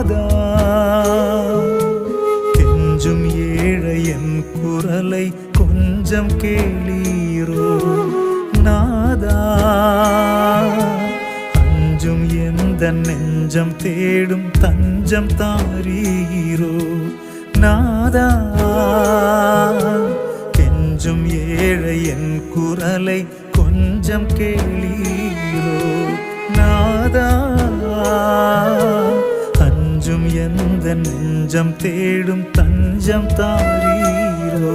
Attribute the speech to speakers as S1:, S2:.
S1: நாதா கெஞ்சும் ஏழை என் குரலை கொஞ்சம் கேளீரோ நாதா அஞ்சும் எந்த நெஞ்சம் தேடும் தஞ்சம் தாரீரோ நாதா கெஞ்சும் ஏழை என் குரலை கொஞ்சம் கேளீரோ நாதா அஞ்சும் எந்த நெஞ்சம் தேடும் தஞ்சம் தாரீரோ